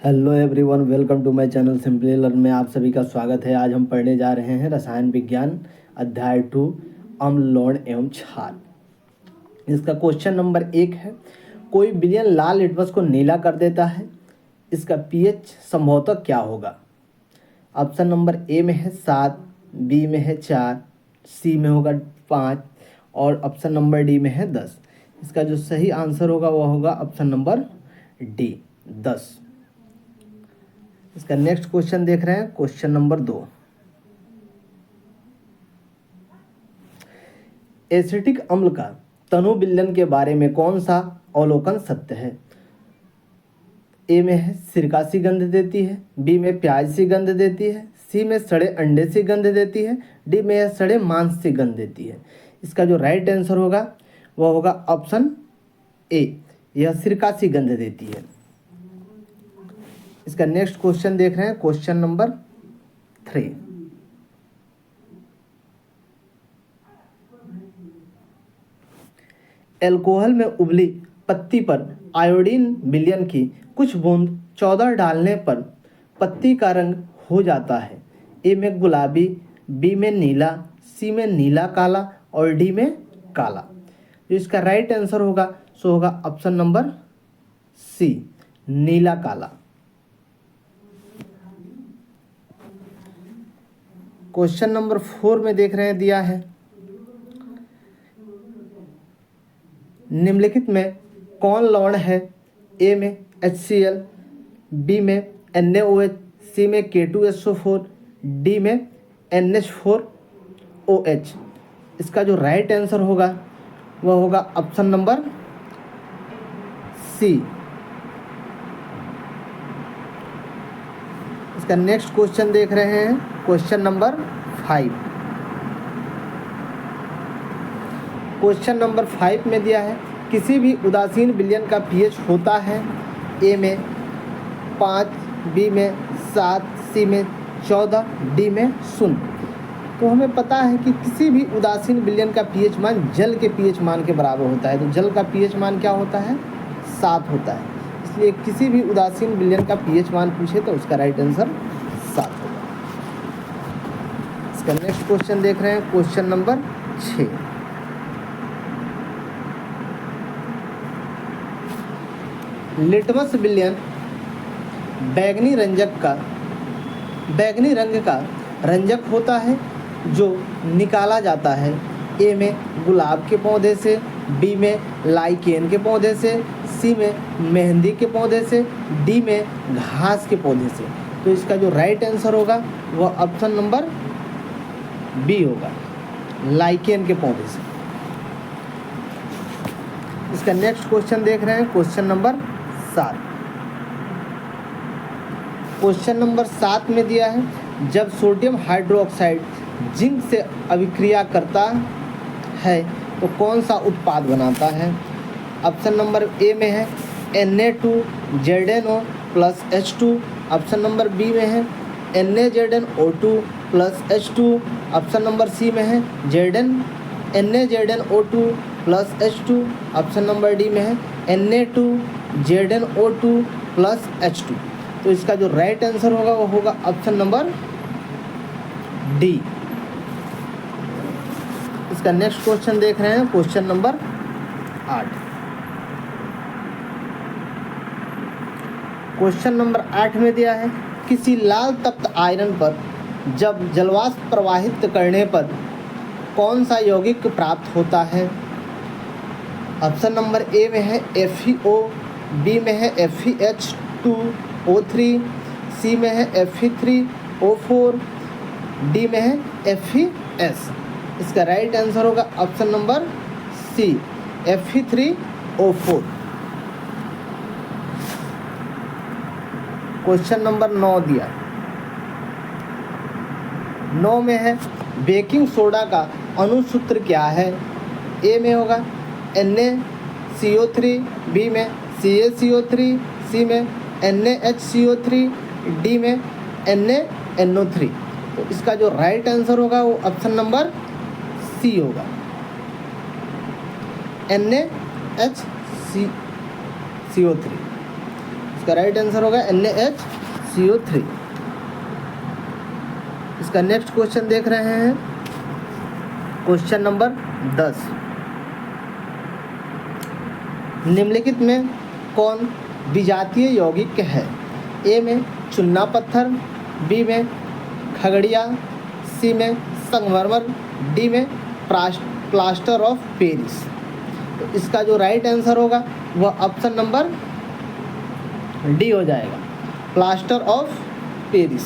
Hello everyone, welcome to my channel Simply Learn में आप सभी का स्वागत है। आज हम पढ़ने जा रहे हैं रसायन विज्ञान अध्याय 2 अम्ल लवण एवं क्षार। इसका क्वेश्चन नंबर 1 है, कोई विलयन लाल लिटमस को नीला कर देता है, इसका पीएच संभवतः क्या होगा? ऑप्शन नंबर ए में है 7, बी में है 4, सी में होगा 5 और ऑप्शन नंबर डी में है 10। इसका जो सही आंसर होगा वह होगा ऑप्शन नंबर डी 10। इसका नेक्स्ट क्वेश्चन देख रहे हैं, क्वेश्चन नंबर 2। एसिटिक अम्ल का तनु विलयन के बारे में कौन सा अवलोकन सत्य है? ए में है सिरका सी गंध देती है, बी में प्याज सी गंध देती है, सी में सड़े अंडे सी गंध देती है, डी में सड़े मांस सी गंध देती है। इसका जो राइट आंसर होगा वह होगा ऑप्शन ए, यह सिरका सी गंध देती है। इसका नेक्स्ट क्वेश्चन देख रहे हैं, क्वेश्चन नंबर 3। एल्कोहल में उबली पत्ती पर आयोडीन विलयन की कुछ बूंद 14 डालने पर पत्ती का रंग हो जाता है। ए में गुलाबी, बी में नीला, सी में नीला काला और डी में काला। जो इसका राइट आंसर होगा सो होगा ऑप्शन नंबर सी, नीला काला। क्वेश्चन नंबर 4 में देख रहे हैं, दिया है निम्नलिखित में कौन लवण है? ए में HCl, बी में NaOH, सी में K2SO4, डी में NH4OH। इसका जो राइट आंसर होगा वह होगा ऑप्शन नंबर सी। इसका नेक्स्ट क्वेश्चन देख रहे हैं, क्वेश्चन नंबर 5। क्वेश्चन नंबर 5 में दिया है किसी भी उदासीन विलयन का पीएच होता है ए में 5, बी में 7, सी में 14, डी में 0। तो हमें पता है कि किसी भी उदासीन विलयन का पीएच मान जल के पीएच मान के बराबर होता है। तो जल का पीएच मान क्या होता है? 7 होता है। इसलिए किसी भी उदासीन विलयन का पीएच मान पूछे तो उसका राइट आंसर 7 होगा। इसका नेक्स्ट क्वेश्चन देख रहे हैं, क्वेश्चन नंबर 6। लिटमस विलयन बैगनी रंग का रंजक होता है जो निकाला जाता है। ए में गुलाब के पौधे से, बी में लाइकेन के पौधे से, सी में मेहंदी के पौधे से, डी में घास के पौधे से। तो इसका जो राइट आंसर होगा वह ऑप्शन नंबर बी होगा, लाइकेन के पौधे से। इसका नेक्स्ट क्वेश्चन देख रहे हैं, क्वेश्चन नंबर 7। क्वेश्चन नंबर 7 में दिया है जब सोडियम हाइड्रोक्साइड जिंक से अभिक्रिया करता है तो कौन सा उत्पाद बनाता है? ऑप्शन नंबर ए में है Na2ZNO plus H2, option number B में है NaZnO2 plus H2, option number सी में है NaZnO2 plus H2, option number D में है Na2ZnO2 प्लस H2। तो इसका जो राइट आंसर होगा वो होगा ऑप्शन नंबर डी। इसका नेक्स्ट क्वेश्चन देख रहे हैं, क्वेश्चन नंबर 8। क्वेश्चन नंबर 8 में दिया है किसी लाल तप्त आयरन पर जब जलवाष्प प्रवाहित करने पर कौन सा यौगिक प्राप्त होता है? ऑप्शन नंबर ए में है FeO, बी में है FeH2O3, सी में है Fe3O4, डी में है FeS। इसका राइट आंसर होगा option number C, Fe3O4। Question number 9 दिया, 9 में है बेकिंग सोडा का अणुसूत्र क्या है? ए में होगा NaCO3, बी में CaCO3, सी में NaHCO3, डी में NaNO3। तो इसका जो राइट आंसर होगा वो ऑप्शन नंबर सी होगा, NaHCO3। इसका राइट आंसर होगा NaHCO3। इसका नेक्स्ट क्वेश्चन देख रहे हैं, क्वेश्चन नंबर 10। निम्नलिखित में कौन विजातीय यौगिक है? ए में चुन्ना पत्थर, बी में खगड़िया, सी में संगमरमर, डी में प्लास्टर ऑफ पेरिस। तो इसका जो राइट आंसर होगा वह ऑप्शन नंबर डी हो जाएगा, प्लास्टर ऑफ पेरिस।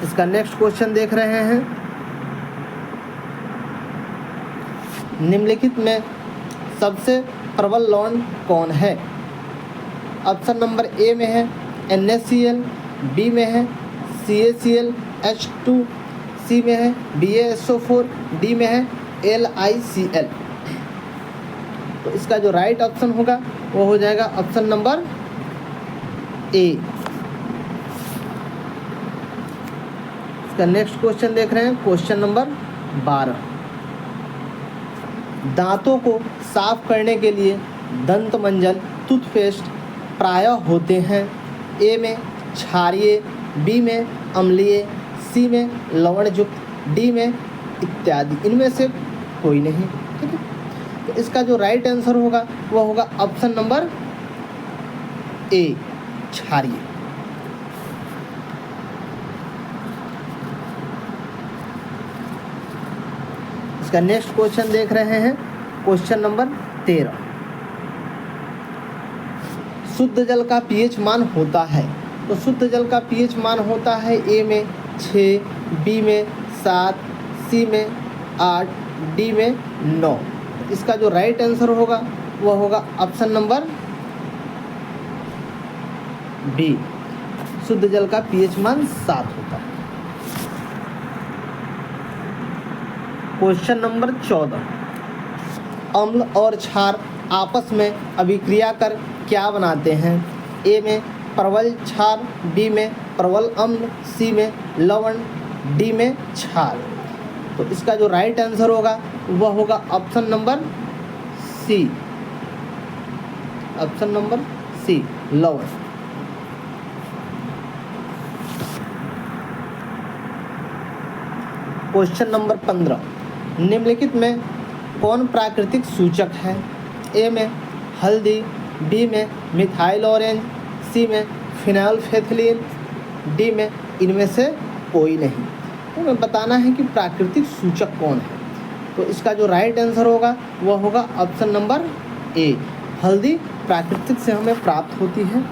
इसका नेक्स्ट क्वेश्चन देख रहे हैं, निम्नलिखित में सबसे प्रबल लौण कौन है? ऑप्शन नंबर ए में है NaCl, बी में है CaCl H2, सी में है BaSO4, डी में है LiCl। तो इसका जो राइट ऑप्शन होगा वो हो जाएगा ऑप्शन नंबर ए। इसका नेक्स्ट क्वेश्चन देख रहे हैं, क्वेश्चन नंबर 12। दांतों को साफ करने के लिए दंत मंजन टूथपेस्ट प्रायः होते हैं? ए में क्षारीय, बी में अम्लीय, सी में लवणयुक्त, डी में इत्यादि। इनमें से कोई नहीं। ठीक है, तो इसका जो राइट आंसर होगा वह होगा ऑप्शन नंबर ए, क्षारीय। इसका नेक्स्ट क्वेश्चन देख रहे हैं, क्वेश्चन नंबर 13। शुद्ध जल का पीएच मान होता है? तो शुद्ध जल का पीएच मान होता है ए में 6, बी में 7, सी में 8, डी में 9। इसका जो राइट आंसर होगा वह होगा ऑप्शन नंबर बी, शुद्ध जल का पीएच मान 7 होता है। Question number 14। अम्ल और क्षार आपस में अभिक्रिया कर क्या बनाते हैं? ए में प्रबल क्षार, बी में प्रबल अम्ल, सी में लवण, डी में क्षार। तो इसका जो राइट आंसर होगा वह होगा option number C, option number C, लवण। Question number 15। निम्नलिखित में कौन प्राकृतिक सूचक है? ए में हल्दी, बी में मिथाइल ऑरेंज, सी में फिनाइलफेथिलीन, डी में इनमें से कोई नहीं। तो हमें बताना है कि प्राकृतिक सूचक कौन है। तो इसका जो राइट आंसर होगा वह होगा ऑप्शन नंबर ए, हल्दी प्राकृतिक से हमें प्राप्त होती है।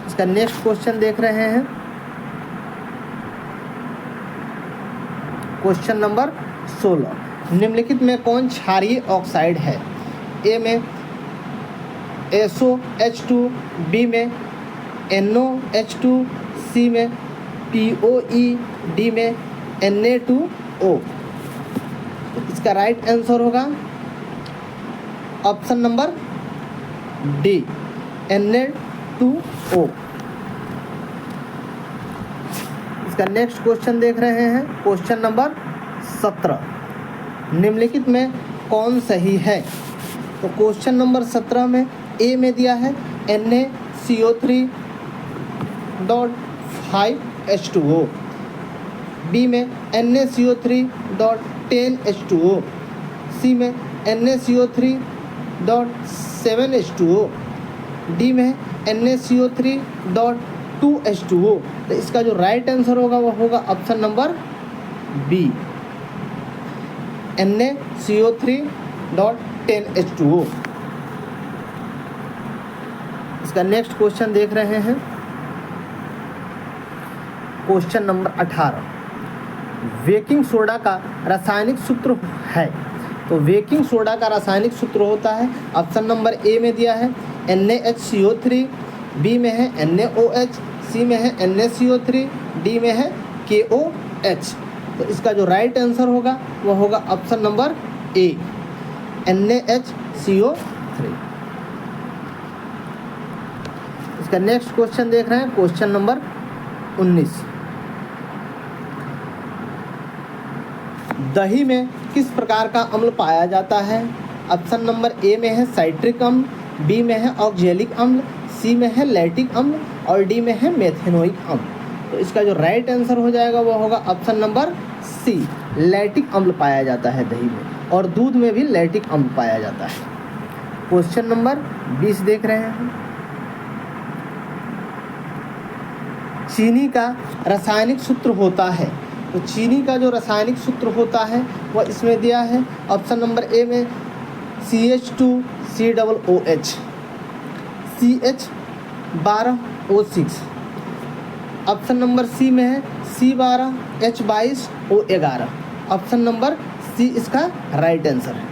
इसका नेक्स्ट क्वेश्चन देख रहे हैं, क्वेश्चन नंबर 16। निम्नलिखित में कौन क्षारीय ऑक्साइड है? ए में SOH2, बी में NOH2, सी में POE, डी में Na2O। इसका राइट आंसर होगा ऑप्शन नंबर डी, Na2O। इसका नेक्स्ट क्वेश्चन देख रहे हैं, क्वेश्चन नंबर 17। निम्नलिखित में कौन सही है? तो क्वेश्चन नंबर 17 में ए में दिया है NaCO3.5H2O, बी में NaCO3.10H2O, सी में NaCO3.7H2O, डी में NaCO3.2H2O। तो इसका जो राइट आंसर होगा वह होगा ऑप्शन नंबर बी, NaCO3.10H2O। इसका नेक्स्ट क्वेश्चन देख रहे हैं, क्वेश्चन नंबर 18। बेकिंग सोडा का रासायनिक सूत्र है? तो बेकिंग सोडा का रासायनिक सूत्र होता है, ऑप्शन नंबर ए में दिया है NaHCO3, बी में है NaOH, सी में है NaCO3, डी में है KOH। तो इसका जो राइट आंसर होगा वह होगा ऑप्शन नंबर ए, NaHCO3। इसका नेक्स्ट क्वेश्चन देख रहे हैं, क्वेश्चन नंबर 19। दही में किस प्रकार का अम्ल पाया जाता है? ऑप्शन नंबर ए में है साइट्रिक अम्ल, बी में है ऑक्जेलिक अम्ल, सी में है लैक्टिक अम्ल और डी में है मेथेनोइक अम्ल। तो इसका जो राइट आंसर हो जाएगा वो होगा ऑप्शन नंबर सी, लैक्टिक अम्ल पाया जाता है दही में, और दूध में भी लैक्टिक अम्ल पाया जाता है। क्वेश्चन नंबर 20 देख रहे हैं। चीनी का रासायनिक सूत्र होता है, तो चीनी का जो रासायनिक सूत्र होता है वह इसमें दिया है। ऑप्शन नंबर ए में CH2COOH, CH12O6। ऑप्शन नंबर सी में है C12H22O11। ऑप्शन नंबर सी इसका राइट आंसर है।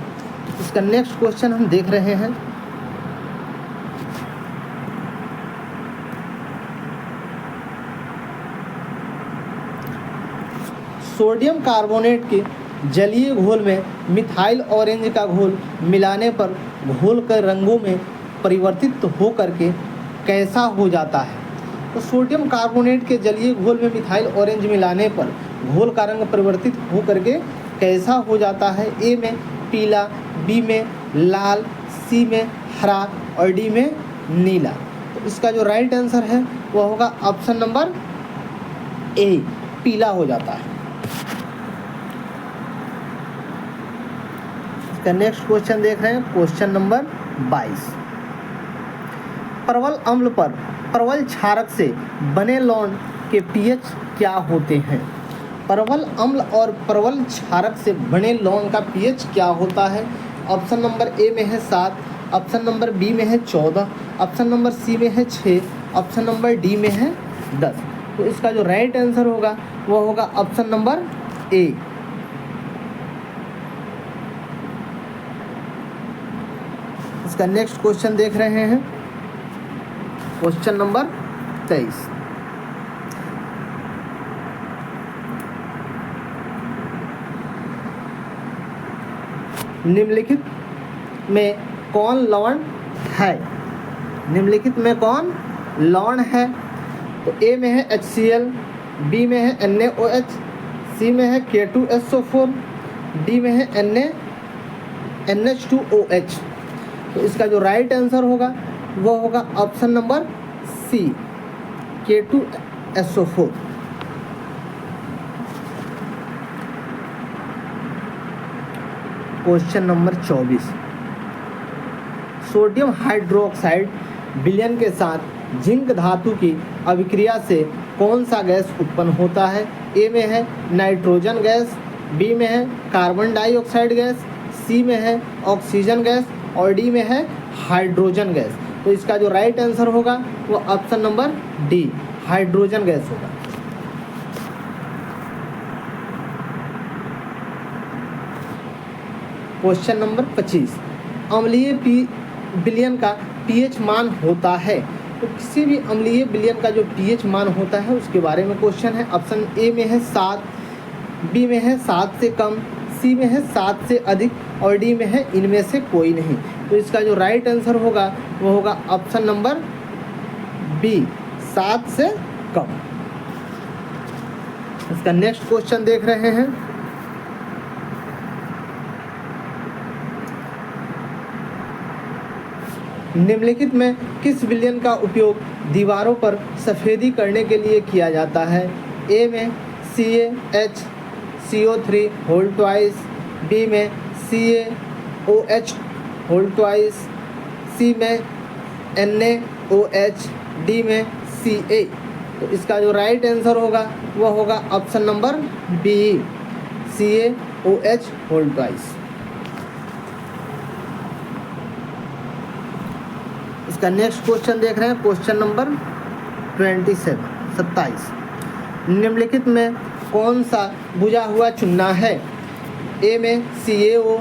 इसका नेक्स्ट क्वेश्चन हम देख रहे हैं। सोडियम कार्बोनेट के जलीय घोल में मिथाइल ऑरेंज का घोल मिलाने पर घोल के रंगों में परिवर्तित होकर के कैसा हो जाता है? तो सोडियम कार्बोनेट के जलीय घोल में मिथाइल ऑरेंज मिलाने पर घोल का रंग परिवर्तित होकर के कैसा हो जाता है? ए में पीला, बी में लाल, सी में हरा और डी में नीला। तो इसका जो राइट आंसर है वह होगा ऑप्शन नंबर ए, पीला हो जाता है। इसका नेक्स्ट क्वेश्चन देख रहे हैं, क्वेश्चन नंबर 22। परवल अम्ल पर परवल क्षारक से बने लौण के पीएच क्या होते हैं? परवल अम्ल और परवल क्षारक से बने लौण का पीएच क्या होता है? ऑप्शन नंबर ए में है 7, ऑप्शन नंबर बी में है 14, ऑप्शन नंबर सी में है 6, ऑप्शन नंबर डी में है 10। तो इसका जो राइट आंसर होगा वो होगा ऑप्शन नंबर ए। इसका नेक्स्ट क्वेश्चन देख रहे हैं, क्वेश्चन नंबर 23। निम्नलिखित में कौन लवण है? निम्नलिखित में कौन लवण है? तो ए में है HCl, बी में है NaOH, सी में है K2SO4, डी में है NH2OH। तो इसका जो राइट आंसर होगा वो होगा option number C, K2SO4। Question number 24। Sodium hydroxide विलयन के साथ जिंक धातु की अभिक्रिया से कौन सा गैस उत्पन्न होता है? ए में है नाइट्रोजन गैस, बी में है कार्बन डाइऑक्साइड गैस, सी में है ऑक्सीजन गैस और डी में है हाइड्रोजन गैस। तो इसका जो राइट आंसर होगा वो option number D, hydrogen gas होगा। Question number 25। अम्लीय विलयन का पीएच मान होता है। तो किसी भी अम्लीय विलयन का जो पीएच मान होता है उसके बारे में क्वेश्चन है। ऑप्शन ए में है 7, बी में है 7 से कम, सी में है 7 से अधिक और डी में है इनमें से कोई नहीं। तो इसका जो राइट आंसर होगा वो होगा ऑप्शन नंबर बी, 7 से कम। इसका नेक्स्ट क्वेश्चन देख रहे हैं। निम्नलिखित में किस विलयन का उपयोग दीवारों पर सफ़ेदी करने के लिए किया जाता है? ए में CaHCO3 होल ट्वाइस, बी में CaOH होल ट्वाइस, सी में NaOH, डी में Ca। तो इसका जो राइट आंसर होगा वह होगा option number B, CaOH whole twice. इसका नेक्स्ट क्वेश्चन देख रहे हैं, क्वेश्चन नंबर 27। निम्नलिखित में कौन सा बुझा हुआ चूना है? ए में CaO,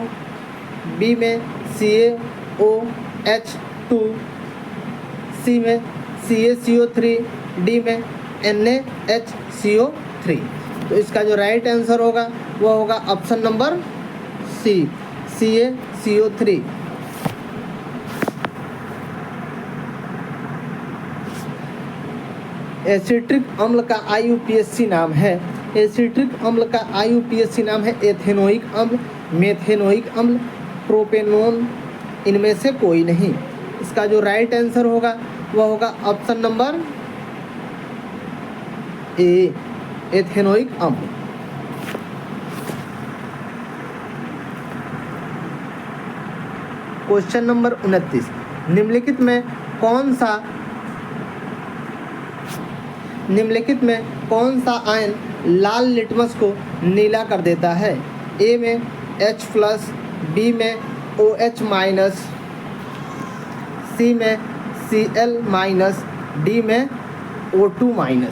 बी में CaOH2, सी में CaCO3, डी में NaHCO3। तो इसका जो राइट आंसर होगा वो होगा ऑप्शन नंबर सी, CaCO3। एसिट्रिक अम्ल का IUPAC नाम है। एसिट्रिक अम्ल का IUPAC नाम है एथेनोइक अम्ल, मेथेनोइक अम्ल, प्रोपेनोन इनमें से कोई नहीं। इसका जो राइट आंसर होगा वह होगा ऑप्शन नंबर ए, एथेनोइक अम्ल। क्वेश्चन नंबर 29, निम्नलिखित में कौन सा आयन लाल लिटमस को नीला कर देता है? ए में H+, बी में OH-, सी में Cl-, डी में O2-।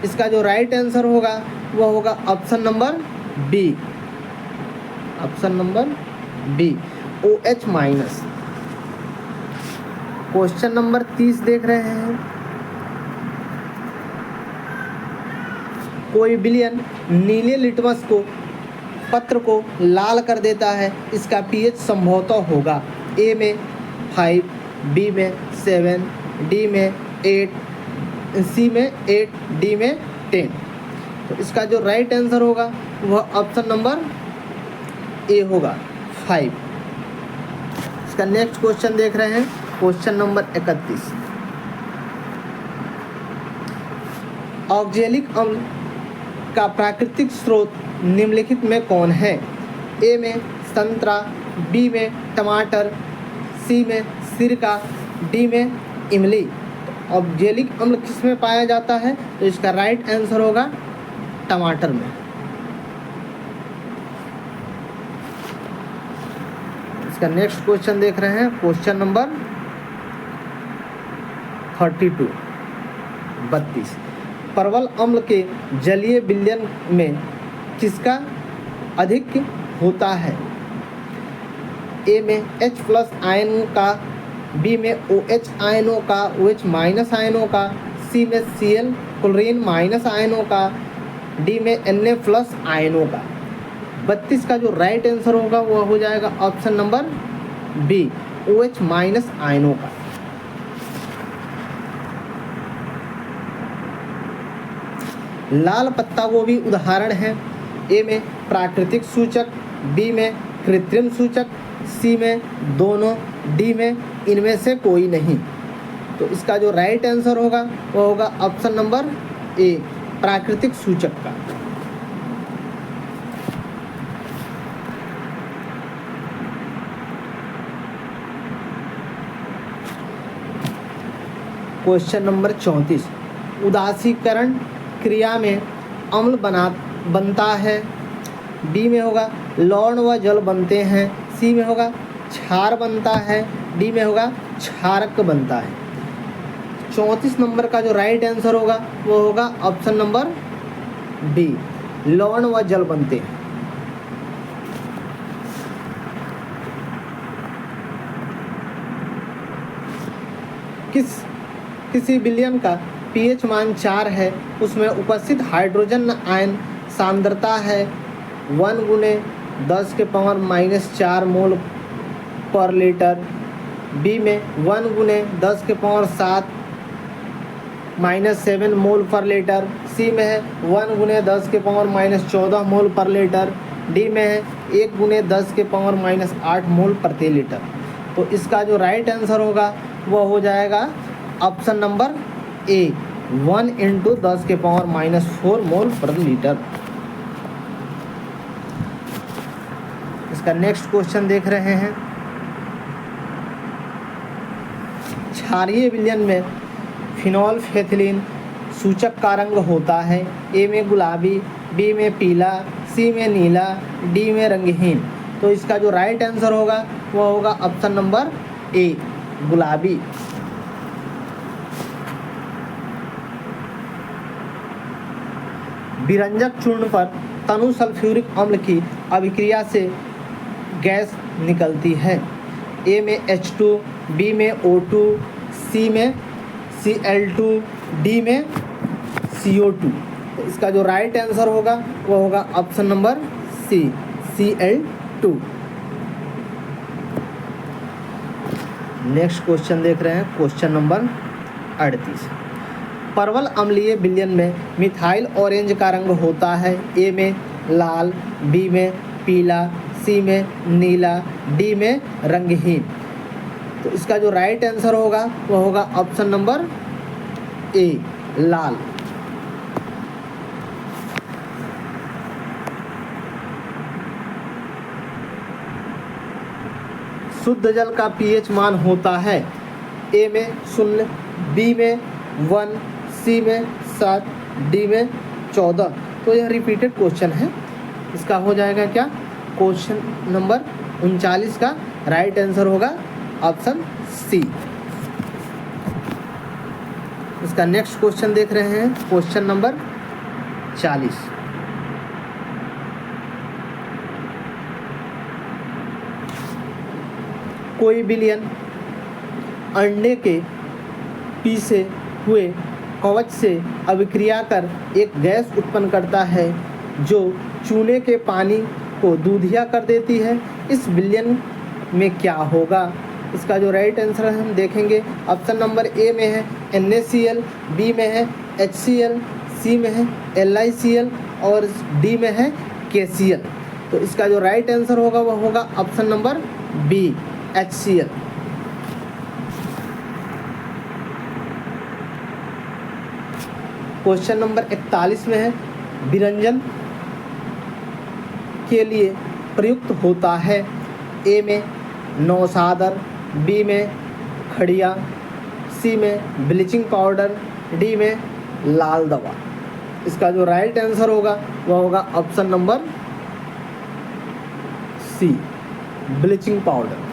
इसका जो राइट आंसर होगा वह होगा option number B, OH-। Question number 30 देख रहे हैं। कोई विलयन नीले लिटमस पत्र को लाल कर देता है, इसका pH संभवतः होगा ए में 5, बी में 7, डी में 8, सी में 8, डी में 10। तो इसका जो राइट आंसर होगा वह ऑप्शन नंबर ए होगा 5। इसका नेक्स्ट क्वेश्चन देख रहे हैं, क्वेश्चन नंबर 31, ऑक्जेलिक अम्ल का प्राकृतिक स्रोत निम्नलिखित में कौन है? ए में संतरा, बी में टमाटर, सी में सिरका, डी में इमली। तो ऑक्जेलिक अम्ल किस में पाया जाता है? तो इसका राइट आंसर होगा टमाटर में। इसका नेक्स्ट क्वेश्चन देख रहे हैं, क्वेश्चन नंबर 32, परवल अम्ल के जलीय विलयन में किसका अधिक होता है? ए में H+ आयनों का, बी में OH आयनों का, OH- आयनों का, सी में Cl क्लोरीन माइनस आयनों का, डी में Na+ आयनों का। 32 का जो राइट आंसर होगा वह हो जाएगा ऑप्शन नंबर बी, OH- आयनों का। लाल पत्ता गोभी उदाहरण है। ए में प्राकृतिक सूचक, बी में कृत्रिम सूचक, सी में दोनों, डी में इनमें से कोई नहीं। तो इसका जो राइट आंसर होगा वह होगा ऑप्शन नंबर ए, प्राकृतिक सूचक का। क्वेश्चन नंबर 34, उदासीकरण क्रिया में अम्ल बनता है। बी में होगा लवण व जल बनते हैं, सी में होगा क्षार बनता है, डी में होगा क्षारक बनता है। 34 नंबर का जो राइट आंसर होगा वो होगा ऑप्शन नंबर बी, लवण व जल बनते हैं। किसी विलयन का pH मान 4 है, उसमें उपस्थित हाइड्रोजन आयन सांद्रता है 1 × 10⁻⁻4 मोल पर लीटर। बी में 1 × 10⁻7 मोल पर लीटर। सी में है 1 × 10⁻14 मोल पर लीटर। डी में है 1 × 10⁻8 मोल प्रति लीटर। तो इसका जो राइट आंसर होगा वह हो जाएगा ऑप्शन नंबर ए, 1 × 10⁻4 मोल प्रति लीटर। इसका नेक्स्ट क्वेश्चन देख रहे हैं, क्षारीय विलयन में फिनोल्फेथिलीन सूचक का रंग होता है। ए में गुलाबी, बी में पीला, सी में नीला, डी में रंगहीन। तो इसका जो राइट आंसर होगा वह होगा ऑप्शन नंबर ए, गुलाबी। विरंजक चूर्ण पर तनु सल्फ्यूरिक अम्ल की अभिक्रिया से गैस निकलती है। ए में H2, बी में O2, सी में Cl2, डी में CO2। तो इसका जो राइट आंसर होगा वो होगा option number C, Cl2। Next question देख रहे हैं, क्वेश्चन नंबर 38, परवल अम्लीय विलयन में मिथाइल ऑरेंज का रंग होता है। ए में लाल, बी में पीला, सी में नीला, डी में रंगहीन। तो इसका जो राइट आंसर होगा वह होगा ऑप्शन नंबर ए, लाल। शुद्ध जल का पीएच मान होता है ए में 0, बी में 1, सी में 7, डी में 14। तो यह रिपीटेड क्वेश्चन है। इसका हो जाएगा क्या, क्वेश्चन नंबर 39 का राइट आंसर होगा ऑप्शन सी। इसका नेक्स्ट क्वेश्चन देख रहे हैं, क्वेश्चन नंबर 40। कोई बिलियन अंडे के पीसे हुए कवच से अभिक्रिया कर एक गैस उत्पन्न करता है जो चूने के पानी को दूधिया कर देती है। इस बिलियन में क्या होगा? इसका जो राइट आंसर है हम देखेंगे, ऑप्शन नंबर ए में है NaCl, बी में है HCl, सी में है LiCl और डी में है KCl। तो इसका जो राइट आंसर होगा वह होगा option number B, HCl। Question number 41 में है, विरंजन के लिए प्रयुक्त होता है ए में नौसादर, बी में खड़िया, सी में ब्लीचिंग पाउडर, डी में लाल दवा। इसका जो राइट आंसर होगा वह होगा option number C, bleaching powder.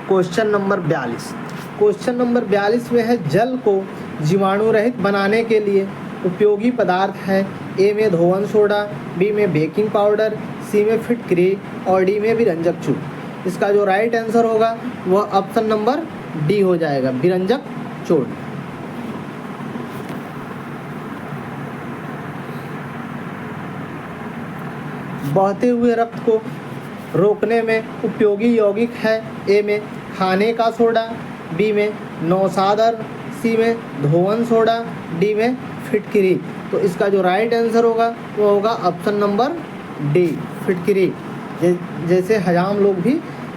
Question number 42। Question number 42 में है, जल को जीवाणु रहित बनाने के लिए उपयोगी पदार्थ है ए में धोवन सोडा, बी में बेकिंग पाउडर, सी में फिटकरी और डी में विरंजक चूर्ण। इसका जो राइट आंसर होगा वह ऑप्शन नंबर डी हो जाएगा, विरंजक चूर्ण। बहते हुए रक्त को रोकने में उपयोगी यौगिक है ए में खाने का सोडा, बी में नौसादर, सी में धोवन सोडा, डी में फिटकरी। तो इसका जो राइट आंसर होगा वो होगा ऑप्शन नंबर डी, फिटकरी। जैसे हजाम लोग भी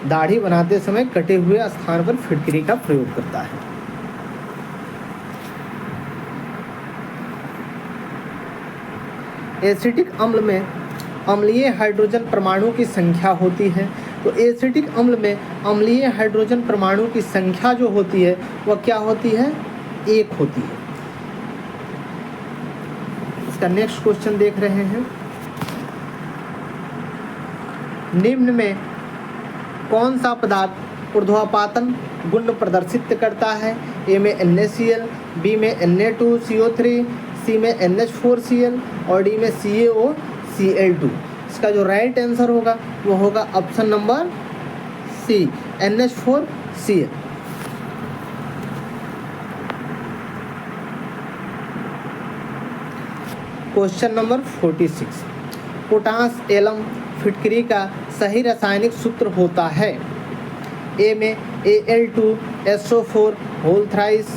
दाढ़ी बनाते समय कटे हुए स्थान पर फिटकरी का प्रयोग करता है। एसिटिक अम्ल में अम्लीय हाइड्रोजन परमाणु की संख्या होती है। तो एसिटिक अम्ल में अम्लीय हाइड्रोजन परमाणु की संख्या जो होती है वह क्या होती है, 1 होती है। इसका नेक्स्ट क्वेश्चन देख रहे हैं, निम्न में कौन सा पदार्थ ऊर्ध्वपातन गुण प्रदर्शित करता है ए में NaCl, बी में Na2CO3, सी में NH4Cl और डी में CaOCl2। इसका जो राइट आंसर होगा वो होगा option number C, NH4Cl। Question number 46, potash alum फिटकरी का सही रासायनिक सूत्र होता है ए में Al2SO4 whole thrice,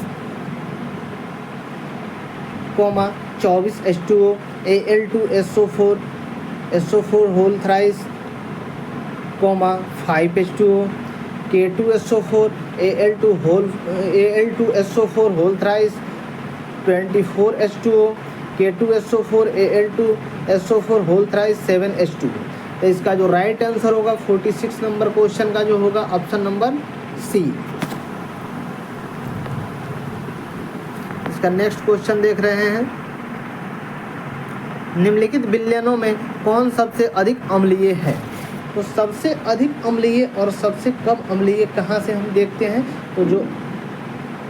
24H2O, Al2SO4 whole thrice, 5H2O, K2SO4 Al2SO4 whole thrice, 24H2O, K2SO4 Al2SO4 whole thrice, 7H2O। तो इसका जो राइट आंसर होगा 46 नंबर क्वेश्चन का जो होगा ऑप्शन नंबर सी। इसका नेक्स्ट क्वेश्चन देख रहे हैं, निम्नलिखित विलयनों में कौन सबसे अधिक अम्लीय है? तो सबसे अधिक अम्लीय और सबसे कम अम्लीय कहाँ से हम देखते हैं, तो जो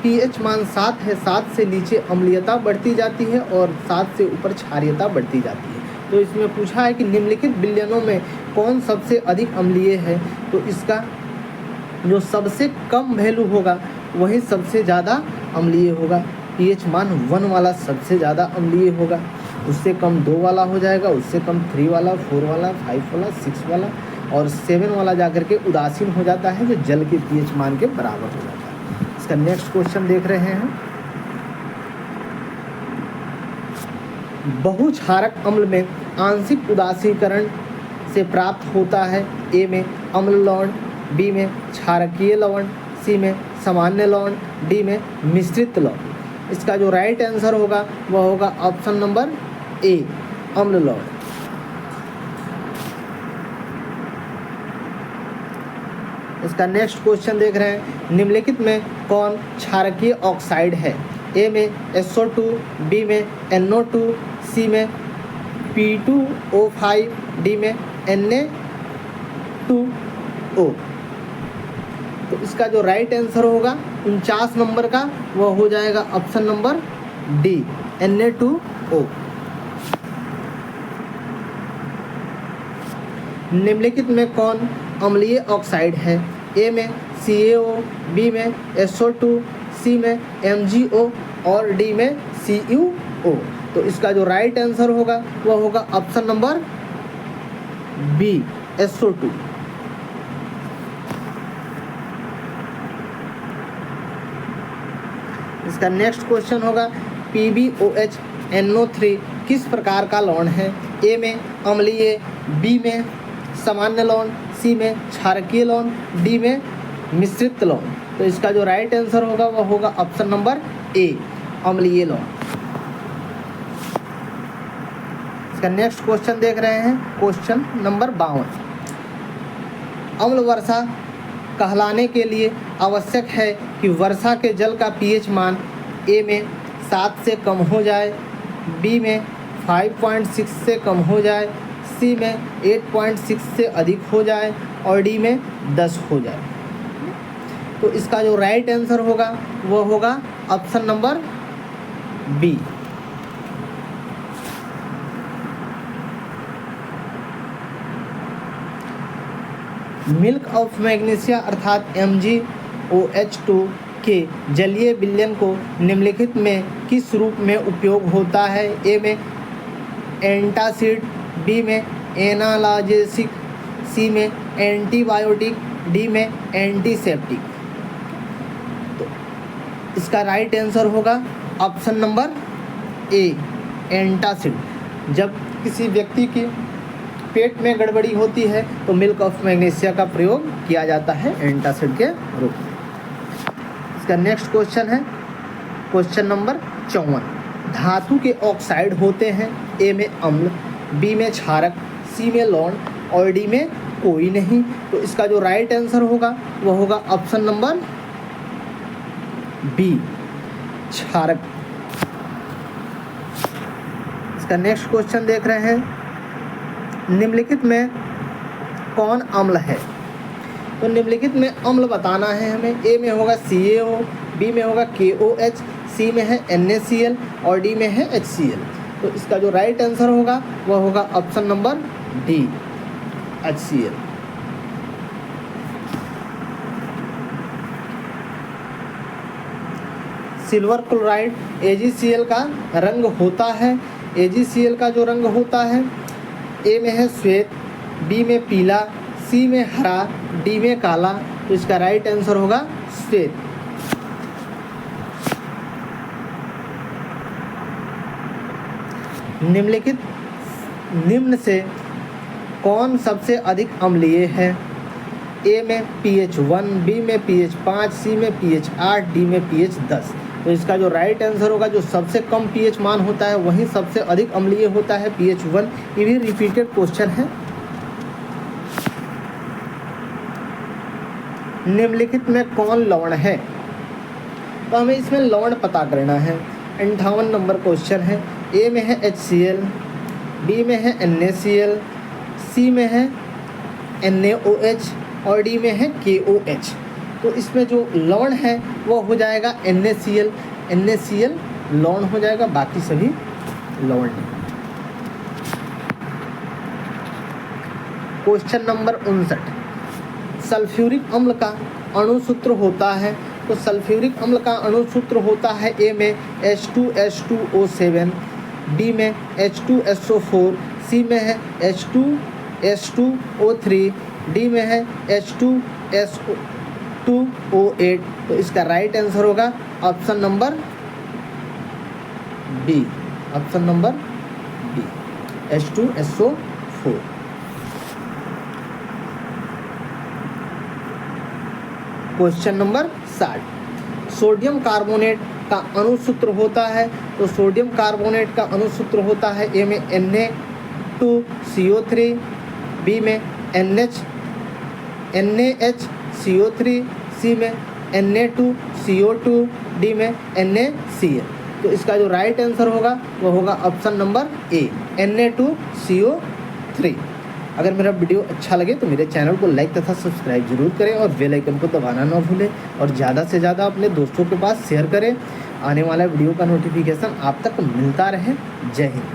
pH मान 7 है, 7 से नीचे अम्लीयता बढ़ती जाती है और 7 से ऊपर क्षारीयता बढ़ती जाती है। तो इसमें पूछा है कि निम्नलिखित विलयनों में कौन सबसे अधिक अम्लीय है, तो इसका जो सबसे कम वैल्यू होगा वही सबसे ज़्यादा अम्लीय होगा। pH मान 1 वाला सबसे ज़्यादा अम्लीय होगा, उससे कम 2 वाला हो जाएगा, उससे कम 3 वाला, 4 वाला, 5 वाला, 6 वाला और 7 वाला जाकर के उदासीन हो जाता है, जो जल के pH मान के बराबर हो जाता है। इसका नेक्स्ट क्वेश्चन देख रहे हैं, बहुक्षारक अम्ल में आंशिक उदासीकरण से प्राप्त होता है? ए में अम्ल लवण, बी में क्षारकीय लवण, सी में सामान्य लवण, डी में मिश्रित लवण। इसका जो राइट आंसर होगा वह होगा ऑप्शन नंबर ए, अम्ल लवण। इसका नेक्स्ट क्वेश्चन देख रहे हैं, निम्नलिखित में कौन क्षारकीय ऑक्साइड है? ए में SO2, बी में NO2, सी में P2O5, डी में Na2O। तो इसका जो राइट आंसर होगा 49 नंबर का वह हो जाएगा ऑप्शन नंबर डी, Na2O। निम्नलिखित में कौन अम्लीय ऑक्साइड है? ए में CaO, बी में SO2, सी में MgO और डी में CuO। तो इसका जो राइट आंसर होगा वह होगा ऑप्शन नंबर बी, SO2। इसका नेक्स्ट क्वेश्चन होगा, PbOH NO3 किस प्रकार का लवण है? ए में अम्लीय, बी में सामान्य लवण, सी में क्षारकीय लवण, डी में मिश्रित लवण। तो इसका जो राइट आंसर होगा वह होगा ऑप्शन नंबर ए, अम्लीय लवण। इसका नेक्स्ट क्वेश्चन देख रहे हैं, क्वेश्चन नंबर 52। अम्ल वर्षा कहलाने के लिए आवश्यक है कि वर्षा के जल का pH मान ए में 7 से कम हो जाए, बी में 5.6 से कम हो जाए, सी में 8.6 से अधिक हो जाए और डी में 10 हो जाए। तो इसका जो राइट आंसर होगा वह होगा option number B. Milk of magnesia अर्थात MgOH2 के जलीय विलयन को निम्नलिखित में किस रूप में उपयोग होता है? ए में एंटासिड, बी में एनाल्जेसिक, सी में एंटीबायोटिक, डी में एंटीसेप्टिक। तो इसका राइट आंसर होगा ऑप्शन नंबर ए, एंटासिड। जब किसी व्यक्ति की पेट में गड़बड़ी होती है तो मिल्क ऑफ मैग्नीशिया का प्रयोग किया जाता है एंटासिड के रूप में। इसका नेक्स्ट क्वेश्चन है क्वेश्चन नंबर 54। धातु के ऑक्साइड होते हैं? ए में अम्ल, बी में क्षारक, सी में लवण और डी में कोई नहीं। तो इसका जो राइट आंसर होगा वह होगा ऑप्शन नंबर बी, क्षारक। इसका नेक्स्ट क्वेश्चन देख रहे हैं, निम्नलिखित में कौन अम्ल है? तो निम्नलिखित में अम्ल बताना है हमें। ए में होगा CaO, बी में होगा KOH, सी में है NaCl और डी में है HCl। तो इसका जो राइट आंसर होगा वह होगा option number D, HCl। Silver chloride AgCl का रंग होता है। AgCl का जो रंग होता है, ए में है श्वेत, बी में पीला, सी में हरा, डी में काला। तो इसका राइट आंसर होगा श्वेत। निम्नलिखित निम्न से कौन सबसे अधिक अम्लीय है? ए में pH 1, बी में pH 5, सी में pH 8, डी में pH 10। तो इसका जो राइट आंसर होगा, जो सबसे कम pH मान होता है वही सबसे अधिक अम्लीय होता है, pH 1। ये भी रिपीटेड क्वेश्चन है। निम्नलिखित में कौन लवण है? तो हमें इसमें लवण पता करना है। 58 नंबर क्वेश्चन है। ए में है HCl, बी में है NaCl, सी में है NaOH और डी में है KOH। तो इसमें जो लवण है वो हो जाएगा NaCl। NaCl लवण हो जाएगा, बाकी सभी लवण नहीं। Question number 59। सल्फ्यूरिक अम्ल का अणुसूत्र होता है। तो सल्फ्यूरिक अम्ल का अणुसूत्र होता है, ए में H2H2O7, बी में H2SO4, सी में है H2S2O3, डी में है H2SO2O8। तो इसका राइट आंसर होगा option number B, option number H2SO4। Question number 60, sodium carbonate का अणुसूत्र होता है, तो सोडियम कार्बोनेट का अणुसूत्र होता है ए में Na2CO3, बी में NaHCO3, सी में Na2CO2, डी में NaCl। तो इसका जो राइट आंसर होगा वो होगा ऑप्शन नंबर ए, Na2CO3। अगर मेरा वीडियो अच्छा लगे तो मेरे चैनल को लाइक तथा सब्सक्राइब जरूर करें और बेल आइकन को दबाना ना भूलें और ज़्यादा से ज़्यादा अपने दोस्तों के पास शेयर करें। आने वाला वीडियो का नोटिफिकेशन आप तक मिलता रहे। जय हिंद।